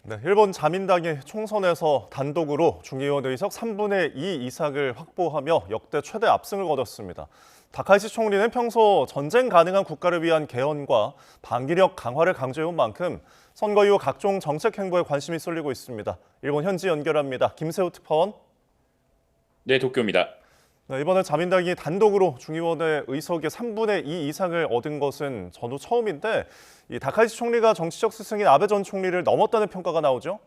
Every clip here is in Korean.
네, 일본 자민당이 총선에서 단독으로 중의원 의석 3분의 2 이상을 확보하며 역대 최대 압승을 거뒀습니다. 다카이치 총리는 평소 전쟁 가능한 국가를 위한 개헌과 방기력 강화를 강조해온 만큼 선거 이후 각종 정책 행보에 관심이 쏠리고 있습니다. 일본 현지 연결합니다. 김세우 특파원. 네, 도쿄입니다. 네, 이번에 자민당이 단독으로 중의원의 의석의 3분의 2 이상을 얻은 것은 전후 처음인데 이 다카이치 총리가 정치적 스승인 아베 전 총리를 넘었다는 평가가 나오죠.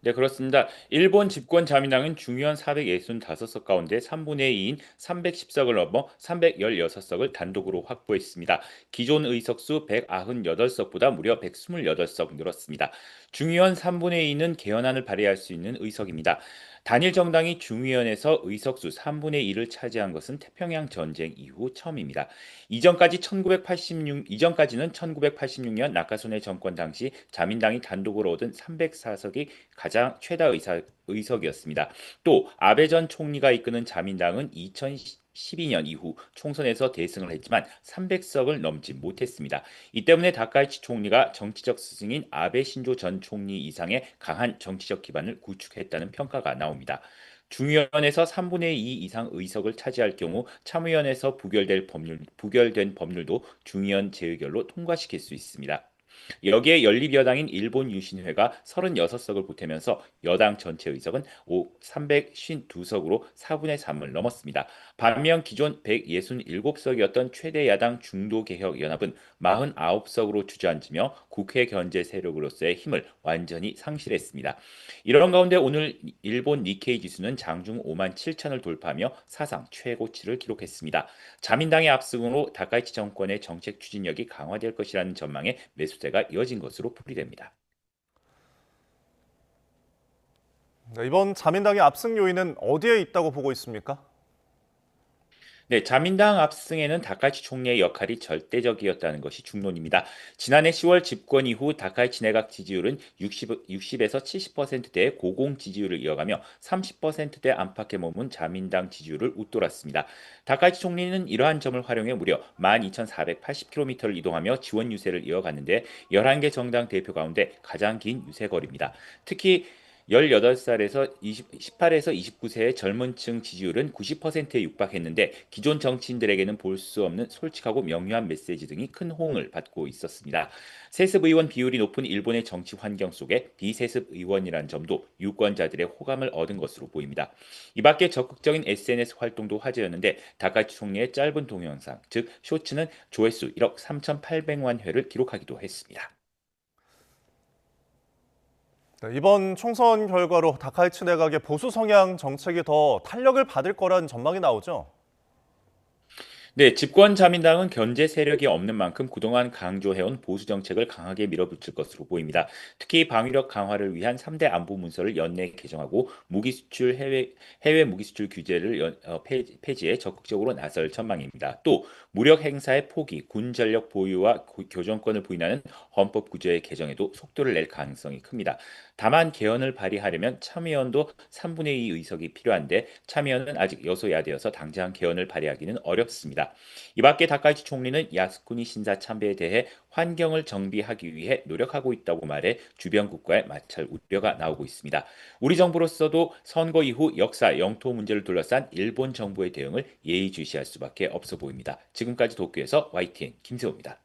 네, 그렇습니다. 일본 집권 자민당은 중의원 465석 가운데 3분의 2인 310석을 넘어 316석을 단독으로 확보했습니다. 기존 의석수 198석보다 무려 128석 늘었습니다. 중의원 3분의 2는 개헌안을 발의할 수 있는 의석입니다. 단일 정당이 중의원에서 의석수 3분의 1을 차지한 것은 태평양 전쟁 이후 처음입니다. 이전까지는 1986년 나카소네 정권 당시 자민당이 단독으로 얻은 304석이 가장 최다 의석이었습니다. 또 아베 전 총리가 이끄는 자민당은 2012년 이후 총선에서 대승을 했지만 300석을 넘지 못했습니다. 이 때문에 다카이치 총리가 정치적 스승인 아베 신조 전 총리 이상의 강한 정치적 기반을 구축했다는 평가가 나옵니다. 중의원에서 3분의 2 이상 의석을 차지할 경우 참의원에서 부결된 법률도 중의원 재의결로 통과시킬 수 있습니다. 여기에 연립여당인 일본 유신회가 36석을 보태면서 여당 전체 의석은 352석으로 4분의 3을 넘었습니다. 반면 기존 167석이었던 최대 야당 중도개혁연합은 49석으로 주저앉으며 국회 견제 세력으로서의 힘을 완전히 상실했습니다. 이런 가운데 오늘 일본 니케이 지수는 장중 5만 7천을 돌파하며 사상 최고치를 기록했습니다. 자민당의 압승으로 다카이치 정권의 정책 추진력이 강화될 것이라는 전망에 매수세가 이어진 것으로 풀이됩니다. 네, 이번 자민당의 압승 요인은 어디에 있다고 보고 있습니까? 네, 자민당 압승에는 다카이치 총리의 역할이 절대적이었다는 것이 중론입니다. 지난해 10월 집권 이후 다카이치 내각 지지율은 60에서 70%대의 고공 지지율을 이어가며 30%대 안팎에 머문 자민당 지지율을 웃돌았습니다. 다카이치 총리는 이러한 점을 활용해 무려 12,480km를 이동하며 지원 유세를 이어갔는데 11개 정당 대표 가운데 가장 긴 유세거리입니다. 특히 18살에서 18에서 29세의 젊은 층 지지율은 90%에 육박했는데 기존 정치인들에게는 볼 수 없는 솔직하고 명료한 메시지 등이 큰 호응을 받고 있었습니다. 세습 의원 비율이 높은 일본의 정치 환경 속에 비세습 의원이란 점도 유권자들의 호감을 얻은 것으로 보입니다. 이 밖에 적극적인 SNS 활동도 화제였는데 다카치 총리의 짧은 동영상, 즉 쇼츠는 조회수 1억 3,800만 회를 기록하기도 했습니다. 네, 이번 총선 결과로 다카이치 내각의 보수 성향 정책이 더 탄력을 받을 거라는 전망이 나오죠. 네, 집권 자민당은 견제 세력이 없는 만큼 그동안 강조해온 보수 정책을 강하게 밀어붙일 것으로 보입니다. 특히 방위력 강화를 위한 3대 안보 문서를 연내 개정하고 해외 무기 수출 규제를 폐지에 적극적으로 나설 전망입니다. 또 무력 행사의 포기, 군 전력 보유와 교정권을 부인하는 헌법 구조의 개정에도 속도를 낼 가능성이 큽니다. 다만 개헌을 발의하려면 참의원도 3분의 2 의석이 필요한데 참의원은 아직 여소야대여서 당장 개헌을 발의하기는 어렵습니다. 이 밖에 다카이치 총리는 야스쿠니 신사 참배에 대해 환경을 정비하기 위해 노력하고 있다고 말해 주변 국가의 마찰 우려가 나오고 있습니다. 우리 정부로서도 선거 이후 역사, 영토 문제를 둘러싼 일본 정부의 대응을 예의주시할 수밖에 없어 보입니다. 지금까지 도쿄에서 YTN 김세호입니다.